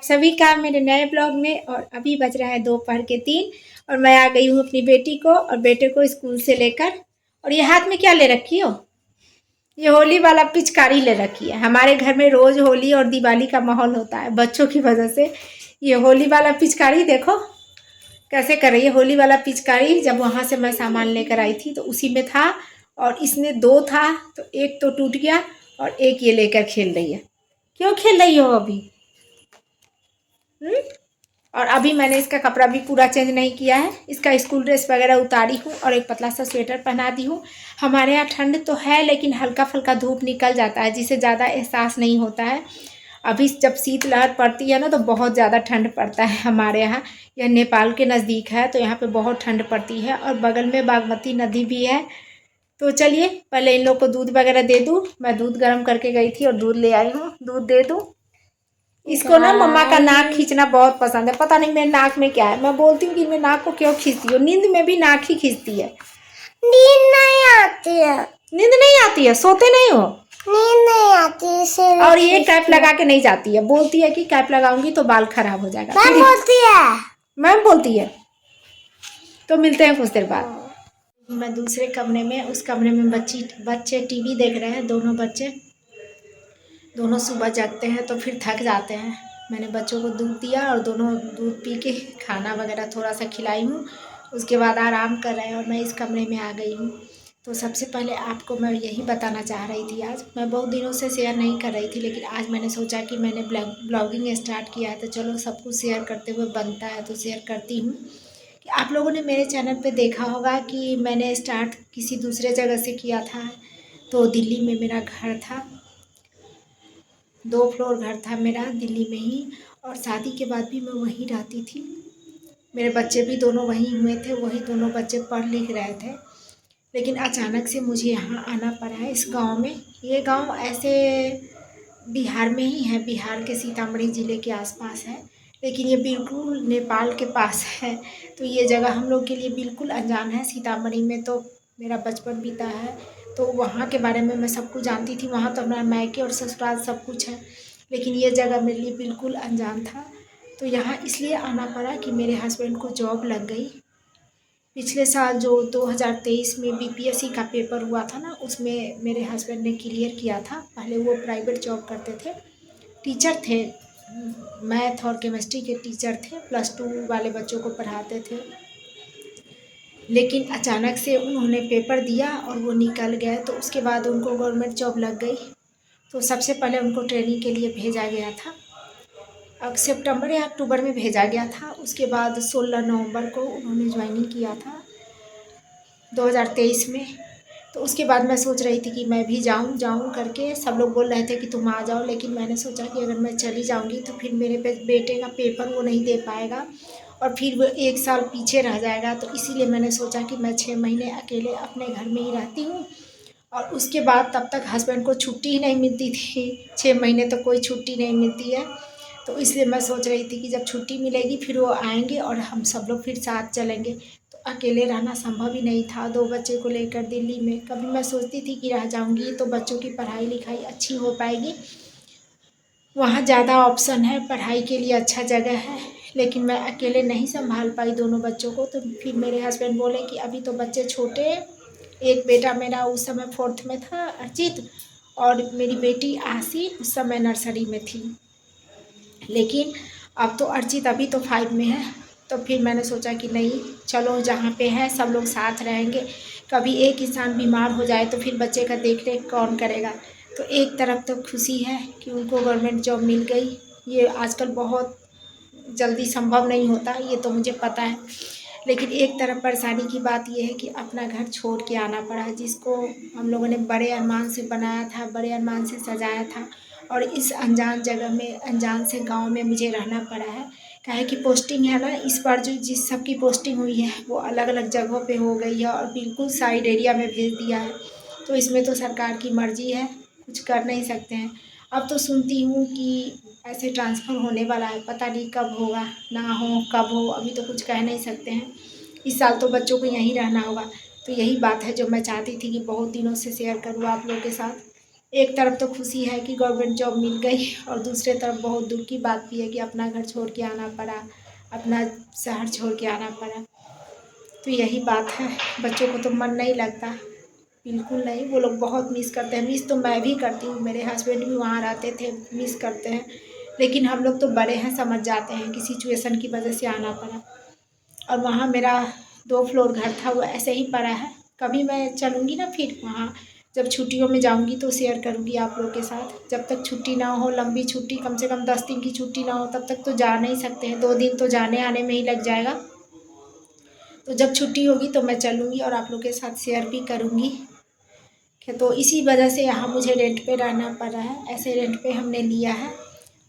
सभी का मेरे नए ब्लॉग में। और अभी बज रहा है दोपहर के 3 और मैं आ गई हूँ अपनी बेटी को और बेटे को स्कूल से लेकर। और ये हाथ में क्या ले रखी हो? ये होली वाला पिचकारी ले रखी है। हमारे घर में रोज होली और दिवाली का माहौल होता है बच्चों की वजह से। ये होली वाला पिचकारी देखो कैसे कर रही है। होली वाला पिचकारी जब वहाँ से मैं सामान लेकर आई थी तो उसी में था और इसने 2 था तो एक तो टूट गया और एक ये लेकर खेल रही है। क्यों खेल रही हो अभी? और अभी मैंने इसका कपड़ा भी पूरा चेंज नहीं किया है। इसका स्कूल ड्रेस वगैरह उतारी हूँ और एक पतला सा स्वेटर पहना दी हूँ। हमारे यहाँ ठंड तो है लेकिन हल्का फुल्का धूप निकल जाता है जिससे ज़्यादा एहसास नहीं होता है। अभी जब शीतलहर पड़ती है ना तो बहुत ज़्यादा ठंड पड़ता है हमारे यहाँ। यह नेपाल के नज़दीक है तो यहाँ पे बहुत ठंड पड़ती है और बगल में बागमती नदी भी है। तो चलिए पहले इन लोग को दूध वगैरह दे दूँ। मैं दूध गर्म करके गई थी और दूध ले आई हूँ, दूध दे दूँ। इसको ना मम्मा का नाक खींचना बहुत पसंद है। पता नहीं मेरे नाक में क्या है। मैं बोलती हूँ कि मेरे नाक को क्यों खींचती हो? नींद में भी नाक ही खींचती है। नींद नहीं आती है। नींद नहीं आती है? सोते नहीं हो? नींद नहीं आती है। और ये कैप लगा के नहीं जाती है। बोलती है कि कैप लगाऊंगी तो बाल खराब हो जाएगा। मैम बोलती है। मैम बोलती है। तो मिलते हैं कुछ देर बाद। मैं दूसरे कमरे में, उस कमरे में बच्चे टीवी देख रहे हैं। दोनों सुबह जगते हैं तो फिर थक जाते हैं। मैंने बच्चों को दूध दिया और दोनों दूध पी के खाना वगैरह थोड़ा सा खिलाई हूँ। उसके बाद आराम कर रहे हैं और मैं इस कमरे में आ गई हूँ। तो सबसे पहले आपको मैं यही बताना चाह रही थी। आज मैं बहुत दिनों से शेयर नहीं कर रही थी लेकिन आज मैंने सोचा कि मैंने ब्लॉगिंग स्टार्ट किया है तो चलो सब कुछ शेयर करते हुए बनता है तो शेयर करती हूँ। कि आप लोगों ने मेरे चैनल पे देखा होगा कि मैंने स्टार्ट किसी दूसरे जगह से किया था। तो दिल्ली में मेरा घर था, 2 फ्लोर घर था मेरा दिल्ली में ही। और शादी के बाद भी मैं वहीं रहती थी। मेरे बच्चे भी दोनों वहीं हुए थे, वही दोनों बच्चे पढ़ लिख रहे थे। लेकिन अचानक से मुझे यहाँ आना पड़ा है इस गांव में। ये गांव ऐसे बिहार में ही है, बिहार के सीतामढ़ी ज़िले के आसपास है लेकिन ये बिल्कुल नेपाल के पास है। तो ये जगह हम लोग के लिए बिल्कुल अनजान है। सीतामढ़ी में तो मेरा बचपन बीता है तो वहाँ के बारे में मैं सब कुछ जानती थी। वहाँ तो मेरा मायके और ससुराल सब कुछ है लेकिन ये जगह मेरे लिए बिल्कुल अनजान था। तो यहाँ इसलिए आना पड़ा कि मेरे हस्बैंड को जॉब लग गई। पिछले साल जो 2023 में बीपीएससी का पेपर हुआ था ना उसमें मेरे हस्बैंड ने क्लियर किया था। पहले वो प्राइवेट जॉब करते थे, टीचर थे, मैथ और केमिस्ट्री के टीचर थे, +2 वाले बच्चों को पढ़ाते थे। लेकिन अचानक से उन्होंने पेपर दिया और वो निकल गए तो उसके बाद उनको गवर्नमेंट जॉब लग गई। तो सबसे पहले उनको ट्रेनिंग के लिए भेजा गया था। अब सितंबर या अक्टूबर में भेजा गया था। उसके बाद 16 नवंबर को उन्होंने ज्वाइनिंग किया था 2023 में। तो उसके बाद मैं सोच रही थी कि मैं भी जाऊं करके। सब लोग बोल रहे थे कि तुम आ जाओ लेकिन मैंने सोचा कि अगर मैं चली जाऊंगी तो फिर मेरे बेटे का पेपर वो नहीं दे पाएगा और फिर वो 1 साल पीछे रह जाएगा। तो इसीलिए मैंने सोचा कि मैं 6 महीने अकेले अपने घर में ही रहती हूँ। और उसके बाद तब तक हस्बैंड को छुट्टी ही नहीं मिलती थी। 6 महीने तो कोई छुट्टी नहीं मिलती है। तो इसलिए मैं सोच रही थी कि जब छुट्टी मिलेगी फिर वो आएंगे और हम सब लोग फिर साथ चलेंगे। तो अकेले रहना संभव ही नहीं था 2 बच्चे को लेकर दिल्ली में। कभी मैं सोचती थी कि रह जाऊंगी तो बच्चों की पढ़ाई लिखाई अच्छी हो पाएगी, वहाँ ज़्यादा ऑप्शन है, पढ़ाई के लिए अच्छा जगह है। लेकिन मैं अकेले नहीं संभाल पाई दोनों बच्चों को। तो फिर मेरे हस्बैंड बोले कि अभी तो बच्चे छोटे, एक बेटा मेरा उस समय 4th में था अर्चित, और मेरी बेटी आशी उस समय नर्सरी में थी। लेकिन अब तो अर्चित अभी तो 5 में है। तो फिर मैंने सोचा कि नहीं चलो जहाँ पे है सब लोग साथ रहेंगे। कभी एक इंसान बीमार हो जाए तो फिर बच्चे का देख रेख कौन करेगा। तो एक तरफ तो खुशी है कि उनको गवर्नमेंट जॉब मिल गई। ये आजकल बहुत जल्दी संभव नहीं होता, ये तो मुझे पता है। लेकिन एक तरफ परेशानी की बात यह है कि अपना घर छोड़ के आना पड़ा, जिसको हम लोगों ने बड़े अरमान से बनाया था, बड़े अरमान से सजाया था। और इस अनजान जगह में, अनजान से गांव में मुझे रहना पड़ा है। काहे कि पोस्टिंग है ना, इस बार जो जिस सब की पोस्टिंग हुई है वो अलग अलग जगहों पे हो गई है और बिल्कुल साइड एरिया में भेज दिया है। तो इसमें तो सरकार की मर्जी है, कुछ कर नहीं सकते हैं। अब तो सुनती हूँ कि ऐसे ट्रांसफ़र होने वाला है, पता नहीं कब होगा, ना हो कब हो, अभी तो कुछ कह नहीं सकते हैं। इस साल तो बच्चों को यहीं रहना होगा। तो यही बात है जो मैं चाहती थी कि बहुत दिनों से शेयर करूँ आप लोगों के साथ। एक तरफ तो खुशी है कि गवर्नमेंट जॉब मिल गई और दूसरे तरफ बहुत दुख की बात भी है कि अपना घर छोड़ के आना पड़ा, अपना शहर छोड़ के आना पड़ा। तो यही बात है, बच्चों को तो मन नहीं लगता, बिल्कुल नहीं। वो लोग बहुत मिस करते हैं। मिस तो मैं भी करती हूँ, मेरे हस्बैंड भी वहाँ रहते थे, मिस करते हैं। लेकिन हम लोग तो बड़े हैं, समझ जाते हैं कि सिचुएशन की वजह से आना पड़ा। और वहाँ मेरा 2 फ्लोर घर था, वो ऐसे ही पड़ा है। कभी मैं चलूँगी ना फिर वहाँ, जब छुट्टियों में जाऊँगी तो शेयर करूँगी आप लोग के साथ। जब तक छुट्टी ना हो, लंबी छुट्टी, कम से कम 10 दिन की छुट्टी ना हो, तब तक तो जा नहीं सकते हैं। 2 दिन तो जाने आने में ही लग जाएगा। तो जब छुट्टी होगी तो मैं चलूँगी और आप लोग के साथ शेयर भी करूँगी। तो इसी वजह से यहाँ मुझे रेंट पे रहना पड़ रहा है। ऐसे रेंट पे हमने लिया है।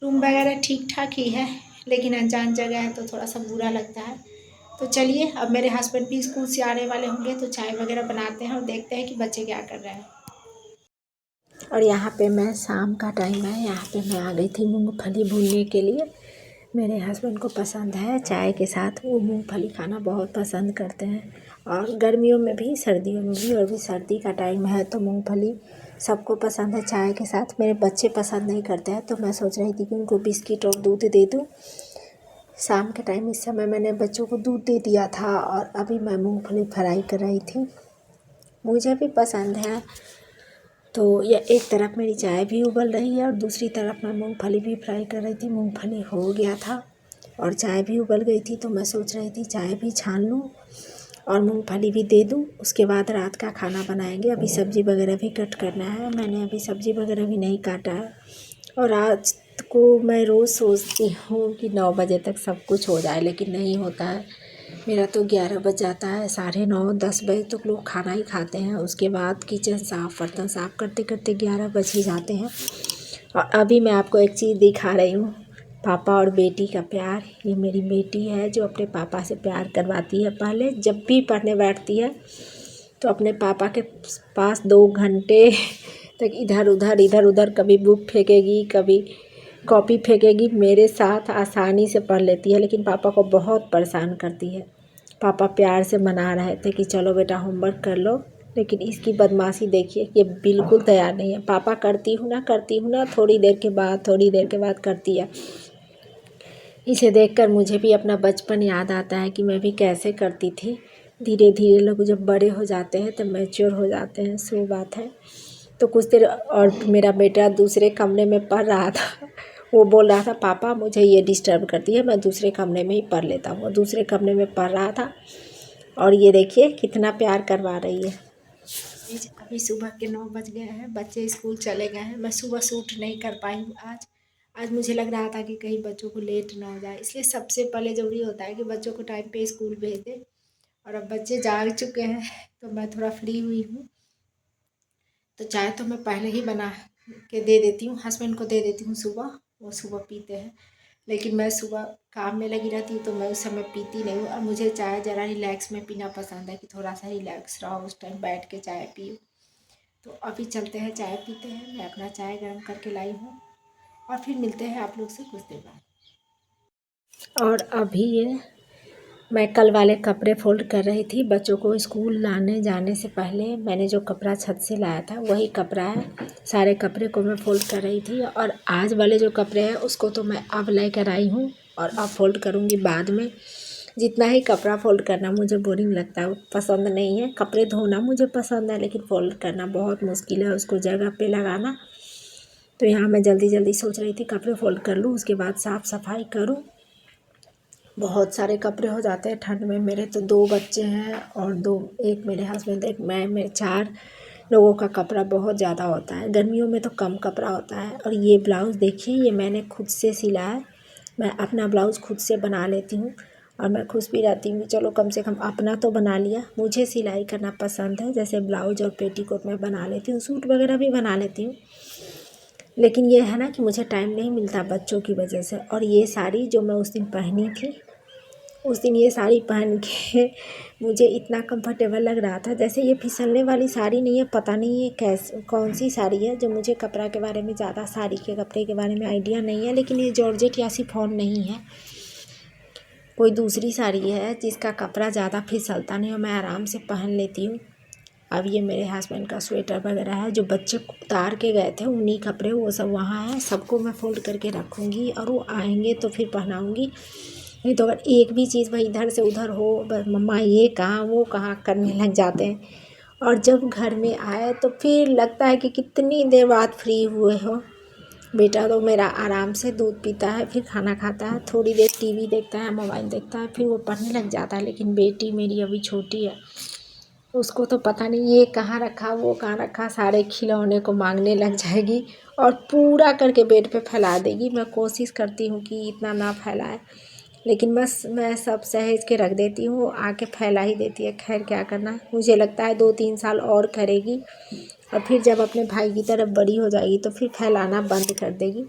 रूम वगैरह ठीक ठाक ही है, लेकिन अनजान जगह है तो थोड़ा सा बुरा लगता है। तो चलिए, अब मेरे हस्बैंड भी स्कूल से आने वाले होंगे तो चाय वगैरह बनाते हैं और देखते हैं कि बच्चे क्या कर रहे हैं। और यहाँ पे मैं, शाम का टाइम है, यहाँ पे मैं आ गई थी मूंगफली भूनने के लिए। मेरे हस्बैंड को पसंद है चाय के साथ, वो मूंगफली खाना बहुत पसंद करते हैं। और गर्मियों में भी, सर्दियों में भी, और भी सर्दी का टाइम है तो मूंगफली सबको पसंद है चाय के साथ। मेरे बच्चे पसंद नहीं करते हैं तो मैं सोच रही थी कि उनको बिस्किट और दूध दे दूँ शाम के टाइम। इस समय मैंने बच्चों को दूध दे दिया था और अभी मैं मूंगफली फ्राई कर रही थी। मुझे भी पसंद है। तो ये एक तरफ मेरी चाय भी उबल रही है और दूसरी तरफ मैं मूंगफली भी फ्राई कर रही थी। मूंगफली हो गया था और चाय भी उबल गई थी, तो मैं सोच रही थी चाय भी छान लूँ और मूंगफली भी दे दूँ। उसके बाद रात का खाना बनाएंगे। अभी सब्ज़ी वगैरह भी कट करना है, मैंने अभी सब्ज़ी वगैरह भी नहीं काटा है। और आज को मैं रोज़ सोचती हूँ कि 9 बजे तक सब कुछ हो जाए, लेकिन नहीं होता है। मेरा तो 11 बज जाता है, 9:30 10 बजे तक लोग खाना ही खाते हैं। उसके बाद किचन साफ़, बर्तन साफ़ करते करते 11 बज ही जाते हैं। और अभी मैं आपको एक चीज़ दिखा रही हूँ, पापा और बेटी का प्यार। ये मेरी बेटी है जो अपने पापा से प्यार करवाती है। पहले जब भी पढ़ने बैठती है तो अपने पापा के पास 2 घंटे तक इधर उधर कभी बुक फेंकेगी, कभी कॉपी फेंकेगी। मेरे साथ आसानी से पढ़ लेती है, लेकिन पापा को बहुत परेशान करती है। पापा प्यार से मना रहे थे कि चलो बेटा होमवर्क कर लो, लेकिन इसकी बदमाशी देखिए, ये बिल्कुल तैयार नहीं है। पापा करती हूँ ना, थोड़ी देर के बाद करती है। इसे देखकर मुझे भी अपना बचपन याद आता है कि मैं भी कैसे करती थी। धीरे धीरे लोग जब बड़े हो जाते हैं तब मैच्योर हो जाते हैं, सो बात है। तो कुछ देर और मेरा बेटा दूसरे कमरे में पढ़ रहा था। वो बोल रहा था पापा मुझे ये डिस्टर्ब करती है, मैं दूसरे कमरे में ही पढ़ लेता हूँ। वो दूसरे कमरे में पढ़ रहा था और ये देखिए कितना प्यार करवा रही है। अभी सुबह के 9 बज गए हैं, बच्चे स्कूल चले गए हैं। मैं सुबह शूट नहीं कर पाई हूँ आज मुझे लग रहा था कि कहीं बच्चों को लेट ना हो जाए, इसलिए सबसे पहले ज़रूरी होता है कि बच्चों को टाइम पे स्कूल भेज दें। और अब बच्चे जाग चुके हैं तो मैं थोड़ा फ्री हुई हूँ। तो चाय तो मैं पहले ही बना के दे देती हूँ, हस्बैंड को दे देती हूँ सुबह, वो सुबह पीते हैं। लेकिन मैं सुबह काम में लगी रहती हूँ तो मैं उस समय पीती नहीं हूँ। और मुझे चाय ज़रा रिलैक्स में पीना पसंद है, कि थोड़ा सा रिलैक्स रहो, उस टाइम बैठ के चाय पियो। तो अभी चलते हैं, चाय पीते हैं। मैं अपना चाय गर्म करके लाई हूँ और फिर मिलते हैं आप लोग से कुछ देर बाद। और अभी ये मैं कल वाले कपड़े फोल्ड कर रही थी। बच्चों को स्कूल लाने जाने से पहले मैंने जो कपड़ा छत से लाया था वही कपड़ा है। सारे कपड़े को मैं फ़ोल्ड कर रही थी और आज वाले जो कपड़े हैं उसको तो मैं अब लेकर आई हूँ और अब फ़ोल्ड करूँगी बाद में। जितना ही कपड़ा फ़ोल्ड करना मुझे बोरिंग लगता है, पसंद नहीं है। कपड़े धोना मुझे पसंद है, लेकिन फ़ोल्ड करना बहुत मुश्किल है, उसको जगह पे लगाना। तो यहाँ मैं जल्दी जल्दी सोच रही थी कपड़े फ़ोल्ड कर लूँ, उसके बाद साफ़ सफाई करूँ। बहुत सारे कपड़े हो जाते हैं ठंड में। मेरे तो 2 बच्चे हैं और 2, एक मेरे हस्बैंड, एक मैं, मेरे 4 लोगों का कपड़ा बहुत ज़्यादा होता है। गर्मियों में तो कम कपड़ा होता है। और ये ब्लाउज़ देखिए, ये मैंने खुद से सिला है। मैं अपना ब्लाउज़ खुद से बना लेती हूँ और मैं खुश भी रहती हूँ, चलो कम से कम अपना तो बना लिया। मुझे सिलाई करना पसंद है, जैसे ब्लाउज और पेटीकोट मैं बना लेती हूँ, सूट वगैरह भी बना लेती हूँ। लेकिन ये है ना कि मुझे टाइम नहीं मिलता बच्चों की वजह से। और ये साड़ी जो मैं उस दिन पहनी थी, उस दिन ये साड़ी पहन के मुझे इतना कंफर्टेबल लग रहा था, जैसे ये फिसलने वाली साड़ी नहीं है। पता नहीं ये कौन सी साड़ी है, जो मुझे कपड़ा के बारे में ज़्यादा, साड़ी के कपड़े के बारे में आइडिया नहीं है। लेकिन ये जॉर्जेट या शिफॉन नहीं है, कोई दूसरी साड़ी है जिसका कपड़ा ज़्यादा फिसलता नहीं और मैं आराम से पहन लेती हूँ। अब ये मेरे हस्बैंड का स्वेटर वगैरह है, जो बच्चे उतार के गए थे उन्हीं कपड़े वो सब वहाँ हैं, सबको मैं फोल्ड करके रखूँगी और वो आएंगे तो फिर पहनाऊँगी। नहीं तो अगर एक भी चीज़ भाई इधर से उधर हो, बस मम्मा ये कहाँ वो कहाँ करने लग जाते हैं। और जब घर में आए तो फिर लगता है कि कितनी देर बाद फ्री हुए हो। बेटा तो मेरा आराम से दूध पीता है, फिर खाना खाता है, थोड़ी देर टीवी देखता है, मोबाइल देखता है, फिर वो पढ़ने लग जाता है। लेकिन बेटी मेरी अभी छोटी है, उसको तो पता नहीं ये कहाँ रखा वो कहाँ रखा, सारे खिलौने को मांगने लग जाएगी और पूरा करके बेड पे फैला देगी। मैं कोशिश करती हूँ कि इतना ना फैलाए, लेकिन बस मैं सब सहेज के रख देती हूँ, आके फैला ही देती है। खैर क्या करना, मुझे लगता है 2-3 साल और करेगी और फिर जब अपने भाई की तरफ बड़ी हो जाएगी तो फिर फैलाना बंद कर देगी।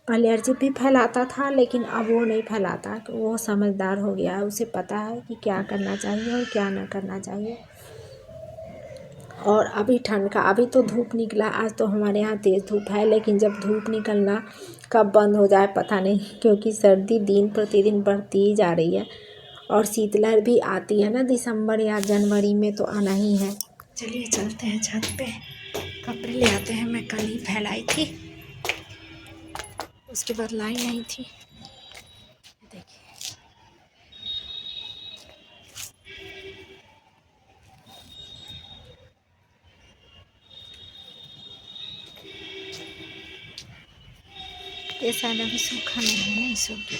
पहले अर्जित भी फैलाता था, लेकिन अब वो नहीं फैलाता। वो समझदार हो गया है, उसे पता है कि क्या करना चाहिए और क्या ना करना चाहिए। और अभी ठंड का, अभी तो धूप निकला, आज तो हमारे यहाँ तेज़ धूप है, लेकिन जब धूप निकलना कब बंद हो जाए पता नहीं, क्योंकि सर्दी दिन प्रतिदिन बढ़ती ही जा रही है। और शीतलहर भी आती है ना दिसंबर या जनवरी में, तो आना ही है। चलिए चलते हैं छत पे, कपड़े ले आते हैं। मैं कल ही फैलाई थी, उसके बाद लाइन नहीं थी। देखिए ये शायद अभी सूखा नहीं है, नहीं सूख गया।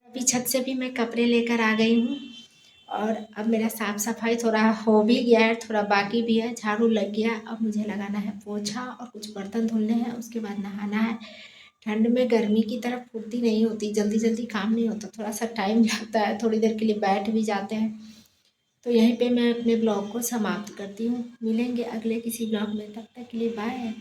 अभी छत से भी मैं कपड़े लेकर आ गई हूँ और अब मेरा साफ़ सफाई थोड़ा हो भी गया है, थोड़ा बाकी भी है। झाड़ू लग गया, अब मुझे लगाना है पोछा और कुछ बर्तन धुलने हैं, उसके बाद नहाना है। ठंड में गर्मी की तरह फुर्ती नहीं होती, जल्दी जल्दी काम नहीं होता, थोड़ा सा टाइम लगता है, थोड़ी देर के लिए बैठ भी जाते हैं। तो यहीं पे मैं अपने ब्लॉग को समाप्त करती हूँ। मिलेंगे अगले किसी ब्लॉग में, तब तक के लिए बाय।